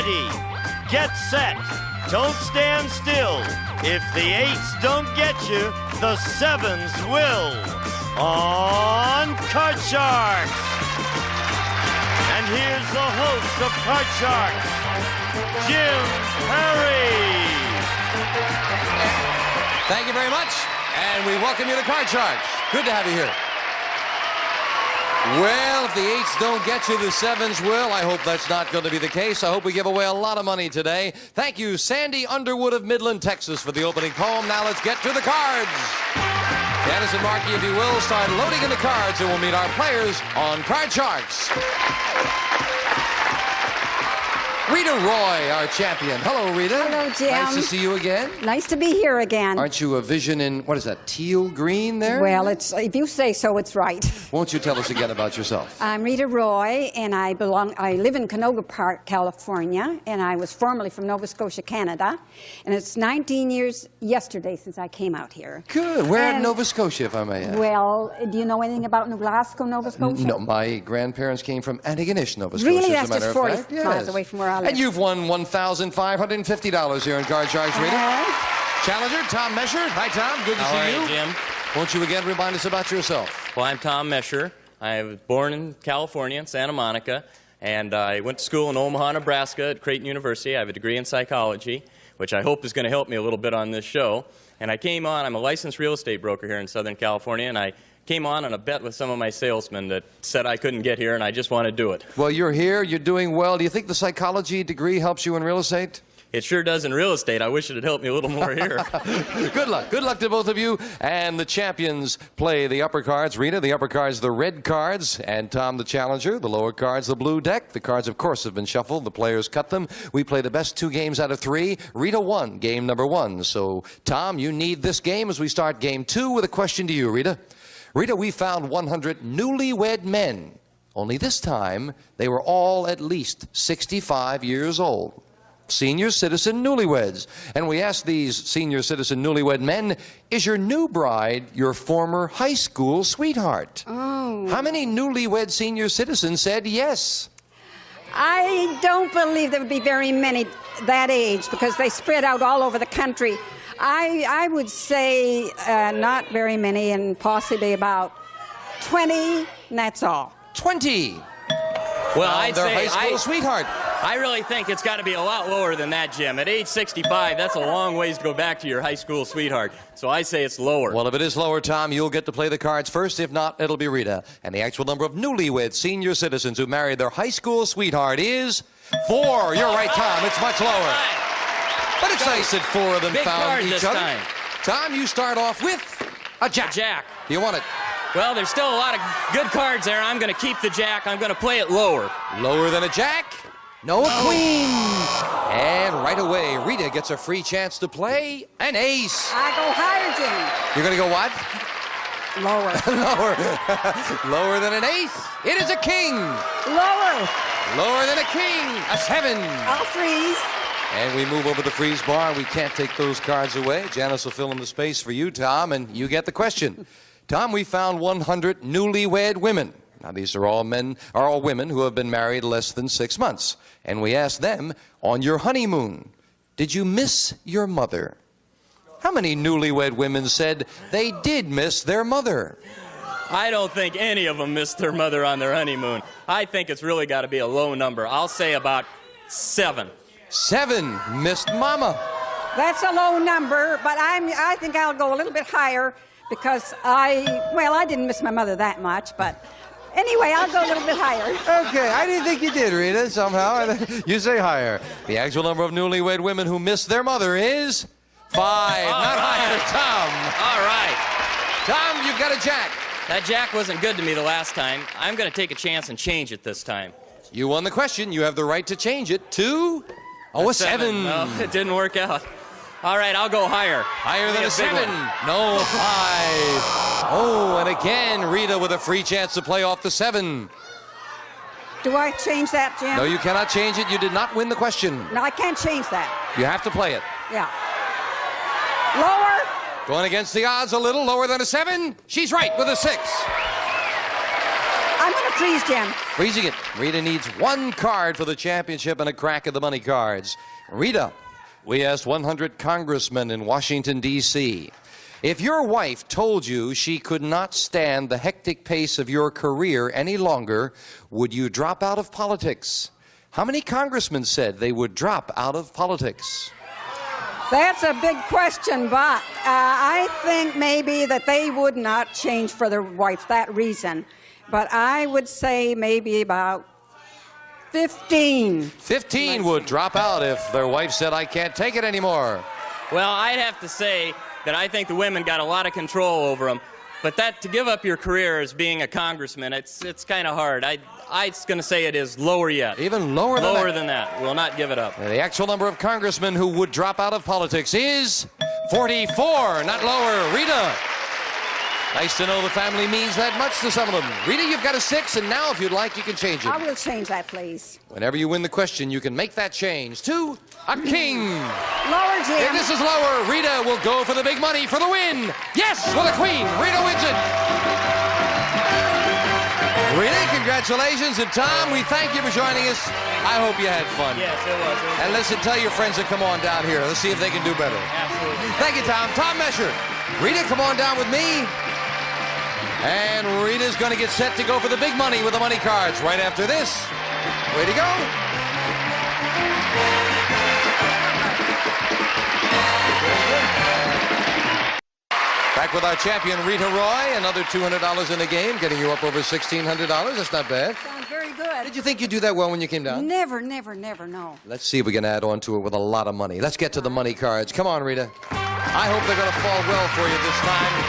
ready, get set, don't stand still. If the 8s don't get you, the 7s will. On Card Sharks. And here's the host of Card Sharks, Jim Perry. Thank you very much, and we welcome you to Card Sharks. Good to have you here. Well, if the 8s don't get you, the 7s will. I hope that's not going to be the case. I hope we give away a lot of money today. Thank you, Sandy Underwood of Midland, Texas, for the opening poem. Now let's get to the cards. Janice and Marky, if you will, start loading in the cards, and we'll meet our players on Card Sharks. Rita Roy, our champion. Hello, Rita. Hello, Jim. Nice to see you again. Nice to be here again. Aren't you a vision in, what is that, teal green there? Well, it's if you say so, it's right. Won't you tell us again about yourself? I'm Rita Roy, and I live in Canoga Park, California, and I was formerly from Nova Scotia, Canada. And it's 19 years yesterday since I came out here. Good. Where in Nova Scotia, if I may ask? Well, do you know anything about Glasgow, Nova Scotia? No, my grandparents came from Antigonish, Nova Scotia. Really? As That's a matter just of 40 fact. miles away from where I live. And you've won $1,550 here in Card Sharks, Rita. Challenger, Tom Mesher. Hi, Tom. Good to see you. Jim. Won't you again remind us about yourself? Well, I'm Tom Mesher. I was born in California, in Santa Monica, and I went to school in Omaha, Nebraska at Creighton University. I have a degree in psychology, which I hope is going to help me a little bit on this show. And I came on, I'm a licensed real estate broker here in Southern California, and I came on a bet with some of my salesmen that said I couldn't get here, and I just want to do it. Well, you're here. You're doing well. Do you think the psychology degree helps you in real estate? It sure does in real estate. I wish it had helped me a little more here. Good luck. Good luck to both of you. And the champions play the upper cards. Rita, the upper cards, the red cards. And Tom, the challenger. The lower cards, the blue deck. The cards, of course, have been shuffled. The players cut them. We play the best 2 games out of 3. Rita won game number 1. So, Tom, you need this game as we start game 2 with a question to you, Rita. Rita, we found 100 newlywed men. Only this time, they were all at least 65 years old. Senior citizen newlyweds. And we asked these senior citizen newlywed men, is your new bride your former high school sweetheart? Oh. How many newlywed senior citizens said yes? I don't believe there would be very many that age because they spread out all over the country. I would say not very many, and possibly about 20, and that's all. 20. Well, I'd their say high school sweetheart. I really think it's got to be a lot lower than that, Jim. At age 65, that's a long ways to go back to your high school sweetheart. So I say it's lower. Well, if it is lower, Tom, you'll get to play the cards first. If not, it'll be Rita. And the actual number of newlywed senior citizens who married their high school sweetheart is 4. You're right, Tom. It's much lower. But it's nice that 4 of them Big found card each this other. time. Tom, you start off with a jack. A jack. You want it? Well, there's still a lot of good cards there. I'm going to keep the jack. I'm going to play it lower. Lower than a jack? No, a queen. And right away, Rita gets a free chance to play an ace. I go higher, Jim. You're going to go what? Lower. Lower. Lower than an ace. It is a king. Lower. Lower than a king. A 7. I'll freeze. And we move over the freeze bar. We can't take those cards away. Janice will fill in the space for you, Tom, and you get the question. Tom, we found 100 newlywed women. Now, these are all women who have been married less than 6 months. And we asked them, on your honeymoon, did you miss your mother? How many newlywed women said they did miss their mother? I don't think any of them missed their mother on their honeymoon. I think it's really got to be a low number. I'll say about 7. 7 missed Mama. That's a low number, but I think I'll go a little bit higher because I didn't miss my mother that much, but anyway, I'll go a little bit higher. Okay, I didn't think you did, Rita, somehow. You say higher. The actual number of newlywed women who missed their mother is 5. Not higher, Tom. All right. Tom, you've got a jack. That jack wasn't good to me the last time. I'm going to take a chance and change it this time. You won the question. You have the right to change it to a 7. No, it didn't work out. All right, I'll go higher. Higher than a 7. No, 5. Oh, and again, Rita with a free chance to play off the 7. Do I change that, Jim? No, you cannot change it. You did not win the question. No, I can't change that. You have to play it. Yeah. Lower. Going against the odds a little, lower than a 7. She's right with a 6. I'm going to freeze, Jim. Freezing it. Rita needs one card for the championship and a crack at the money cards. Rita, we asked 100 congressmen in Washington, D.C. If your wife told you she could not stand the hectic pace of your career any longer, would you drop out of politics? How many congressmen said they would drop out of politics? That's a big question, but I think maybe that they would not change for their wife, that reason. But I would say maybe about 15. 15 would drop out if their wife said, I can't take it anymore. Well, I'd have to say that I think the women got a lot of control over them. But that to give up your career as being a congressman, it's kind of hard. I'm going to say it is lower yet. Even lower than that? Lower than that. Will not give it up. The actual number of congressmen who would drop out of politics is 44, not lower. Rita. Nice to know the family means that much to some of them. Rita, you've got a 6, and now, if you'd like, you can change it. I will change that, please. Whenever you win the question, you can make that change to a king. Lower, Jim. If this is lower, Rita will go for the big money for the win. Yes, for the queen. Rita wins it. Rita, congratulations. And Tom, we thank you for joining us. I hope you had fun. Yes, it was. And listen, tell your friends to come on down here. Let's see if they can do better. Absolutely. Thank you, Tom. Tom Mesher. Rita, come on down with me. And Rita's going to get set to go for the big money with the money cards right after this. Way to go. Back with our champion, Rita Roy. Another $200 in the game, getting you up over $1,600. That's not bad. Sounds very good. Did you think you'd do that well when you came down? Never, never, never, no. Let's see if we can add on to it with a lot of money. Let's get to the money cards. Come on, Rita. I hope they're going to fall well for you this time.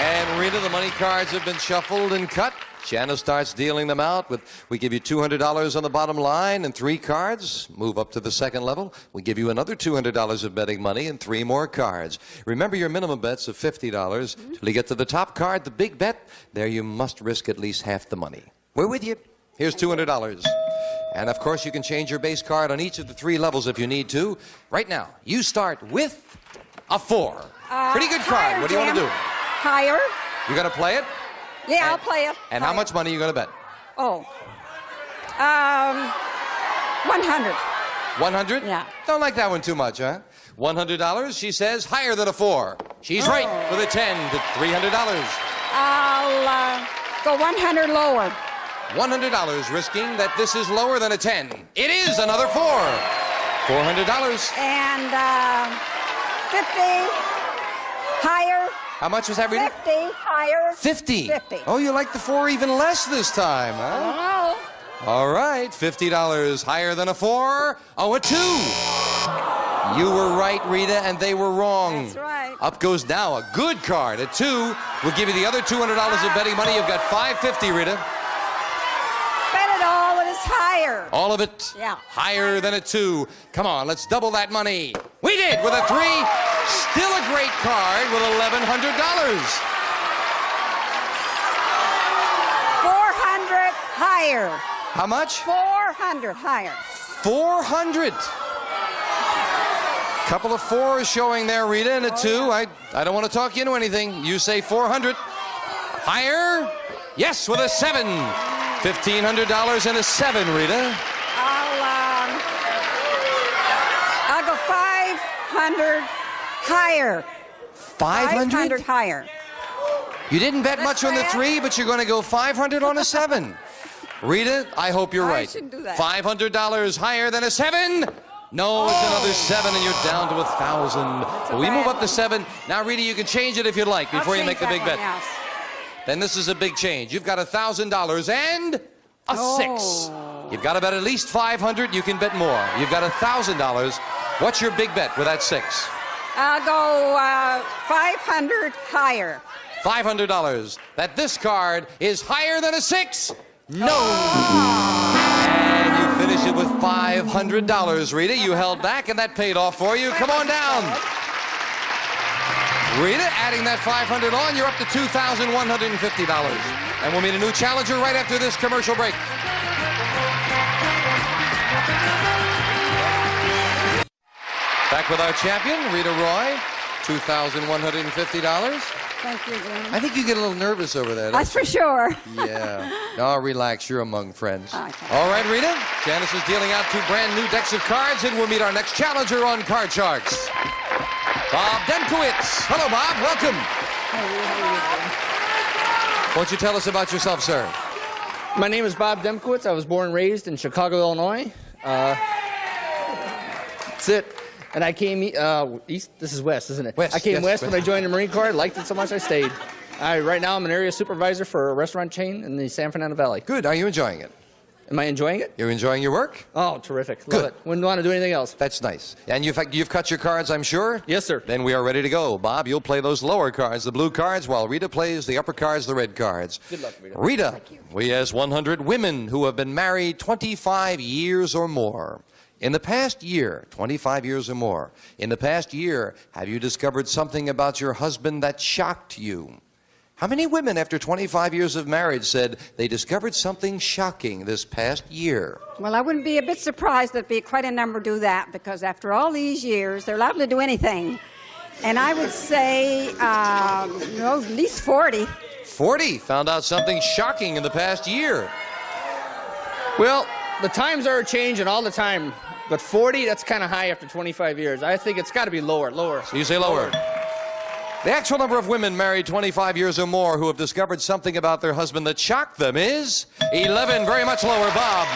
And Rita, the money cards have been shuffled and cut. Shanna starts dealing them out. We give you $200 on the bottom line and 3 cards. Move up to the second level. We give you another $200 of betting money and 3 more cards. Remember your minimum bets of $50. Till you get to the top card, the big bet, there you must risk at least half the money. We're with you. Here's $200. And of course, you can change your base card on each of the 3 levels if you need to. Right now, you start with a 4. Pretty good card. Higher, What do you want to Jim. do? Higher. You going to play it? Yeah, I'll play it. And Higher. how much money are you going to bet? Oh. 100. 100? Yeah. Don't like that one too much, huh? $100, she says, higher than a 4. She's right with a 10 to $300. I'll go 100 lower. $100, risking that this is lower than a 10. It is another 4. $400. And 50 higher. How much was that, Rita? 50 higher. 50. 50. Oh, you like the 4 even less this time, huh? Oh. All right, $50 higher than a 4. Oh, a 2. You were right, Rita, and they were wrong. That's right. Up goes now a good card. A 2 will give you the other $200 of betting money. You've got $550, Rita. Bet it all, it is higher. All of it Yeah. higher than a 2. Come on, let's double that money. We did with a 3. Still a great card with $1,100. 400 higher. How much? 400 higher. 400. Couple of 4s showing there, Rita, and a 2. I don't want to talk you into anything. You say 400. Higher? Yes, with a 7. $1,500 and a 7, Rita. I'll go 500 higher. 500? Higher. You didn't bet Let's much on the try it. 3, but you're going to go 500 on a 7. Rita, I hope you're I right. shouldn't do that. $500 higher than a 7. No, it's another 7, and you're down to 1,000. But we move up to 7. Now, Rita, you can change it if you'd like before you make the big bet. Then this is a big change. You've got $1,000 and a 6. You've got to bet at least 500. You can bet more. You've got $1,000. What's your big bet with that 6? I'll go 500 higher. $500. That this card is higher than a 6. No. And you finish it with $500, Rita. You held back, and that paid off for you. Come on down. Rita, adding that 500 on, you're up to $2,150. And we'll meet a new challenger right after this commercial break. Back with our champion, Rita Roy, $2,150. Thank you, Jim. I think you get a little nervous over there. That's for sure. Yeah. No, relax. You're among friends. Okay. All right, Rita. Janice is dealing out 2 brand new decks of cards, and we'll meet our next challenger on Card Sharks. Bob Demkowitz. Hello, Bob. Welcome. Won't you tell us about yourself, sir? My name is Bob Demkowitz. I was born and raised in Chicago, Illinois. That's it. And I came east. This is west, isn't it? West, I came yes, west west. when I joined the Marine Corps. I liked it so much I stayed. Right now I'm an area supervisor for a restaurant chain in the San Fernando Valley. Good. Are you enjoying it? Am I enjoying it? You're enjoying your work? Oh, terrific. Love Good. it. Wouldn't want to do anything else. That's nice. And you've cut your cards, I'm sure? Yes, sir. Then we are ready to go. Bob, you'll play those lower cards, the blue cards, while Rita plays the upper cards, the red cards. Good luck, Rita. Rita, we asked 100 women who have been married 25 years or more. In the past year, 25 years or more, in the past year, have you discovered something about your husband that shocked you? How many women after 25 years of marriage said they discovered something shocking this past year? Well, I wouldn't be a bit surprised that be quite a number do that, because after all these years, they're liable to do anything. And I would say, at least 40. 40 found out something shocking in the past year. Well, the times are changing all the time. But 40, that's kind of high after 25 years. I think it's got to be lower. So you say lower. The actual number of women married 25 years or more who have discovered something about their husband that shocked them is 11, very much lower. Bob.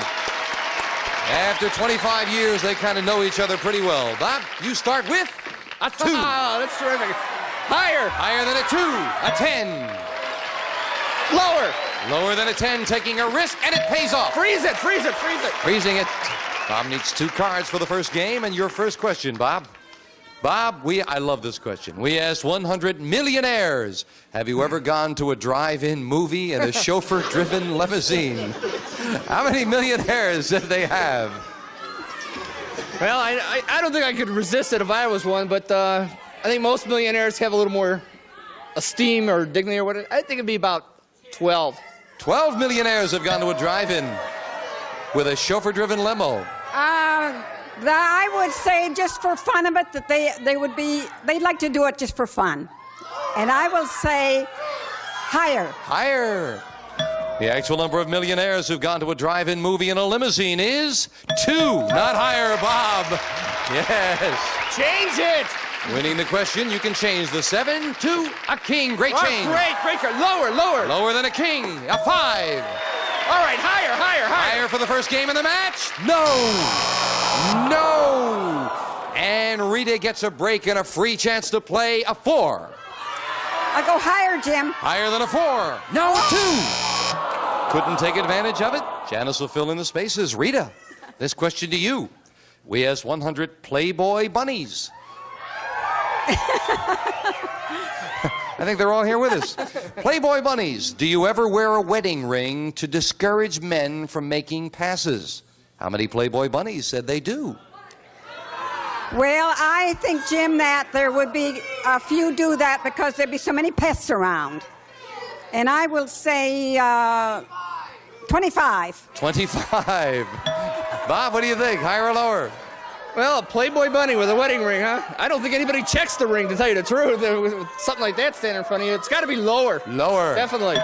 After 25 years, they kind of know each other pretty well. Bob, you start with a 2. Ah, that's terrific. Higher. Higher than a 2, a 10. Lower. Lower than a 10, taking a risk, and it pays off. Freeze it, freeze it, freeze it. Freezing it. Bob needs 2 cards for the first game, and your first question, Bob. Bob, I love this question. We asked 100 millionaires, have you ever gone to a drive-in movie in a chauffeur-driven limousine? How many millionaires did they have? Well, I don't think I could resist it if I was one, but I think most millionaires have a little more esteem or dignity or whatever. I think it'd be about 12. 12 millionaires have gone to a drive-in with a chauffeur-driven limo. I would say just for fun of it that they'd like to do it just for fun. And I will say higher. Higher. The actual number of millionaires who've gone to a drive-in movie in a limousine is 2. Not higher, Bob. Yes. Change it. Winning the question, you can change the 7 to a king. Great change. Great. Lower, lower. Lower than a king. A 5. All right, higher. Higher for the first game of the match? No! And Rita gets a break and a free chance to play a 4. I go higher, Jim. Higher than a 4. No, a 2. Couldn't take advantage of it. Janice will fill in the spaces. Rita, this question to you. We asked 100 Playboy bunnies. I think they're all here with us. Playboy bunnies, do you ever wear a wedding ring to discourage men from making passes? How many Playboy bunnies said they do? Well, I think, Jim, that there would be a few do that because there'd be so many pests around. And I will say 25. 25. Bob, what do you think? Higher or lower? Well, a Playboy bunny with a wedding ring, huh? I don't think anybody checks the ring, to tell you the truth. With something like that standing in front of you, it's got to be lower. Lower. Definitely.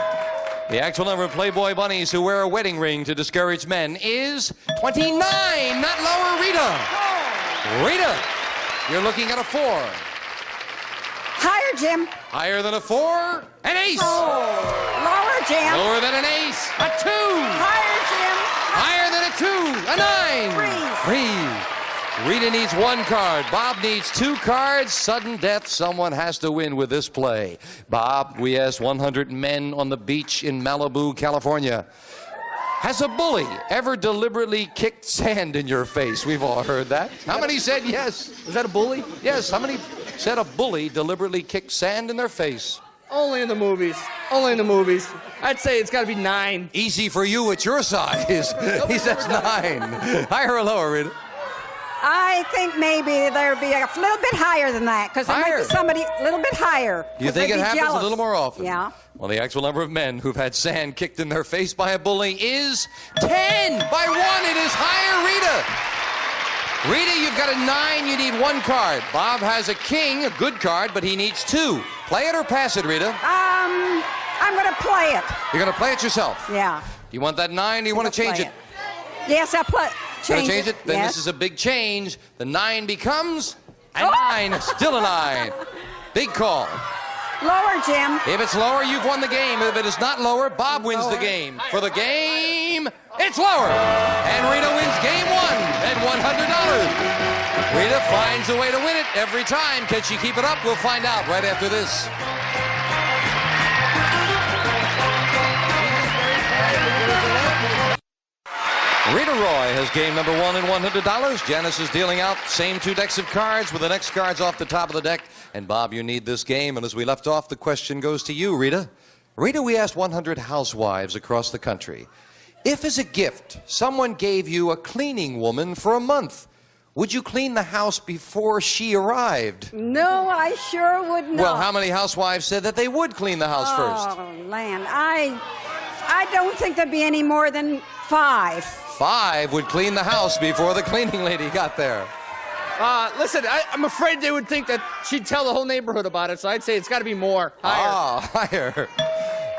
The actual number of Playboy bunnies who wear a wedding ring to discourage men is 29. Not lower, Rita. Rita, you're looking at a 4. Higher, Jim. Higher than a 4. An ace. Lower, Jim. Lower than an ace. A 2. Higher, Jim. Higher than a 2. A 9. Freeze. Rita needs 1 card. Bob needs 2 cards. Sudden death. Someone has to win with this play. Bob, we asked 100 men on the beach in Malibu, California. Has a bully ever deliberately kicked sand in your face? We've all heard that. How many said yes? Is that a bully? Yes. How many said a bully deliberately kicked sand in their face? Only in the movies. Only in the movies. I'd say it's got to be 9. Easy for you at your size. He says 9. Higher or lower, Rita? I think maybe there'd be a little bit higher than that, because there might be somebody a little bit higher. You think it happens jealous. a little more often? Yeah. Well, the actual number of men who've had sand kicked in their face by a bully is 10. By 1, it is higher, Rita. Rita, you've got a 9. You need 1 card. Bob has a king, a good card, but he needs 2. Play it or pass it, Rita? I'm going to play it. You're going to play it yourself? Yeah. You want that 9? Do you want to change it? Yes, I'll Change it? Then yes. this is a big change. The 9 becomes a 9. Still a 9. Big call. Lower, Jim. If it's lower, you've won the game. If it is not lower, Bob wins the game. For the game, it's lower. And Rita wins game 1 at $100. Rita finds a way to win it every time. Can she keep it up? We'll find out right after this. Rita Roy has game number 1 and $100. Janice is dealing out same 2 decks of cards with the next cards off the top of the deck. And Bob, you need this game. And as we left off, the question goes to you, Rita. Rita, we asked 100 housewives across the country, if as a gift someone gave you a cleaning woman for a month, would you clean the house before she arrived? No, I sure would not. Well, how many housewives said that they would clean the house first? Oh, land. I don't think there'd be any more than 5. 5 would clean the house before the cleaning lady got there. Listen, I'm afraid they would think that she'd tell the whole neighborhood about it, so I'd say it's got to be more. Higher. Higher.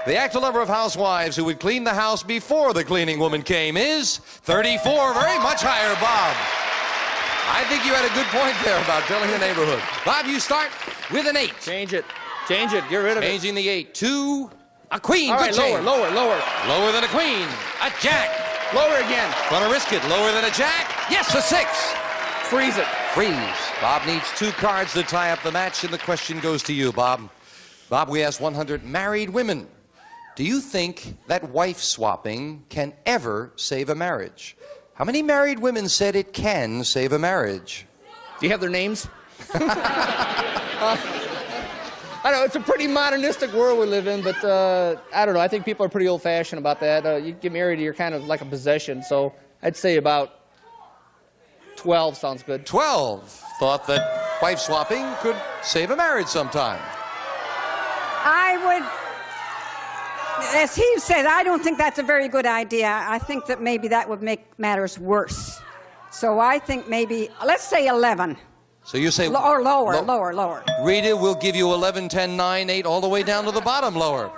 The actual number of housewives who would clean the house before the cleaning woman came is 34. Very much higher, Bob. I think you had a good point there about telling the neighborhood. Bob, you start with an 8. Change it. Change it. Get rid of it. Changing the 8 to a queen. All right, Good change. lower. Lower than a queen. A jack. Lower again. Gonna risk it. Lower than a jack. Yes, a 6. Freeze it. Freeze. Bob needs 2 cards to tie up the match, and the question goes to you, Bob. Bob, we asked 100 married women. Do you think that wife swapping can ever save a marriage? How many married women said it can save a marriage? Do you have their names? I know, it's a pretty modernistic world we live in, but I don't know. I think people are pretty old-fashioned about that. You get married, you're kind of like a possession, so I'd say about 12 sounds good. 12 thought that wife swapping could save a marriage sometime. I would, as he said, I don't think that's a very good idea. I think that maybe that would make matters worse. So I think maybe, let's say 11. So you say... Or lower. Rita will give you 11, 10, 9, 8, all the way down to the bottom lower.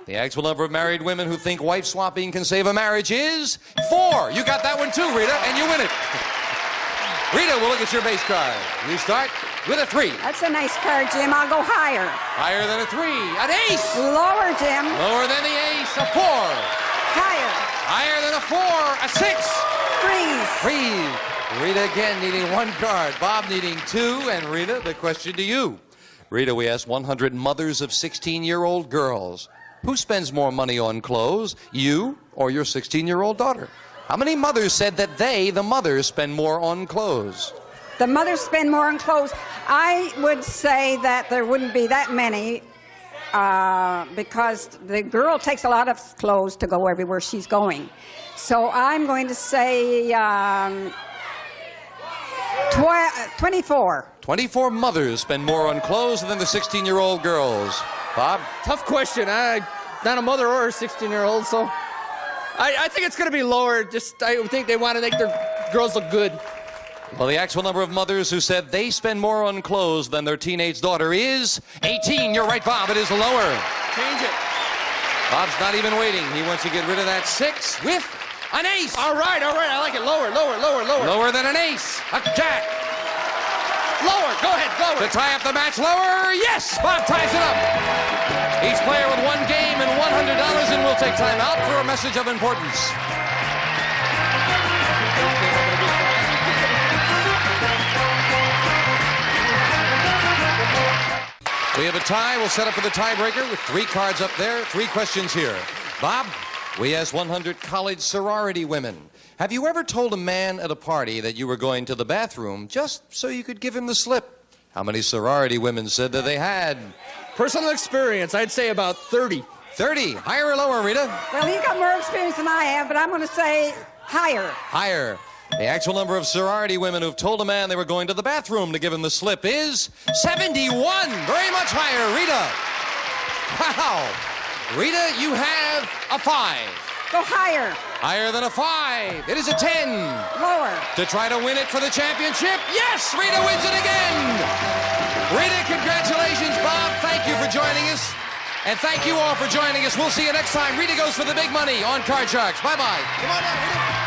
The actual number of married women who think wife swapping can save a marriage is 4. You got that one too, Rita, and you win it. Rita, we'll look at your base card. You start with a 3. That's a nice card, Jim. I'll go higher. Higher than a 3. An ace. Lower, Jim. Lower than the ace. A 4. Higher. Higher than a 4. A 6. Freeze. Freeze. Rita again needing 1 card. Bob needing 2. And Rita, the question to you. Rita, we asked 100 mothers of 16-year-old girls. Who spends more money on clothes, you or your 16-year-old daughter? How many mothers said that they, the mothers, spend more on clothes? The mothers spend more on clothes. I would say that there wouldn't be that many because the girl takes a lot of clothes to go everywhere she's going. So I'm going to say 24. 24 mothers spend more on clothes than the 16-year-old girls. Bob? Tough question. I'm not a mother or a 16-year-old, so I think it's going to be lower. Just I think they want to make their girls look good. Well, the actual number of mothers who said they spend more on clothes than their teenage daughter is 18. You're right, Bob. It is lower. Change it. Bob's not even waiting. He wants to get rid of that 6 with an ace. All right. I like it. Lower. Lower than an ace. A jack. Lower. Go ahead. Lower. To tie up the match, lower. Yes, Bob ties it up. Each player with 1 game and $100, and we'll take time out for a message of importance. We have a tie. We'll set up for the tiebreaker with 3 cards up there, 3 questions here. Bob, we asked 100 college sorority women. Have you ever told a man at a party that you were going to the bathroom just so you could give him the slip? How many sorority women said that they had? Personal experience, I'd say about 30. 30. Higher or lower, Rita? Well, you got more experience than I have, but I'm going to say higher. Higher. The actual number of sorority women who've told a man they were going to the bathroom to give him the slip is 71. Very much higher, Rita. Wow. Rita, you have a 5. Go higher. Higher than a 5. It is a 10. Lower. To try to win it for the championship. Yes, Rita wins it again. Rita, congratulations. Bob, thank you for joining us. And thank you all for joining us. We'll see you next time. Rita goes for the big money on Card Sharks. Bye-bye. Come on down, Rita.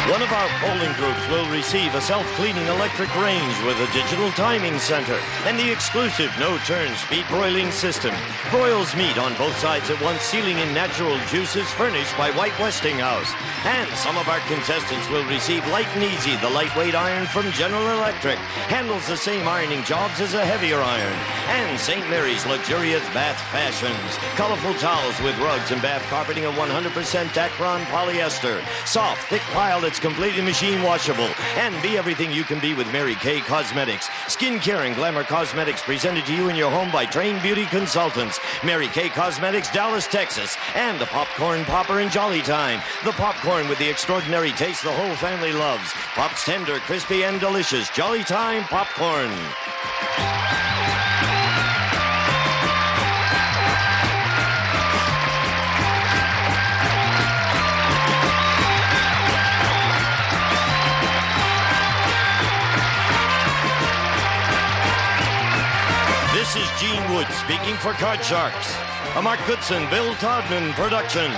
One of our polling groups will receive a self-cleaning electric range with a digital timing center and the exclusive no-turn speed broiling system. Broils meat on both sides at once, sealing in natural juices furnished by White Westinghouse. And some of our contestants will receive Light and Easy, the lightweight iron from General Electric. Handles the same ironing jobs as a heavier iron. And St. Mary's luxurious bath fashions. Colorful towels with rugs and bath carpeting of 100% Dacron polyester. Soft, thick pile that's completely machine washable. And be everything you can be with Mary Kay Cosmetics. Skincare and glamour cosmetics presented to you in your home by trained beauty consultants. Mary Kay Cosmetics, Dallas, Texas. And the popcorn popper in Jolly Time. The popcorn with the extraordinary taste the whole family loves. Pops tender, crispy, and delicious. Jolly Time popcorn. This is Gene Wood speaking for Card Sharks, a Mark Goodson-Bill Todman production.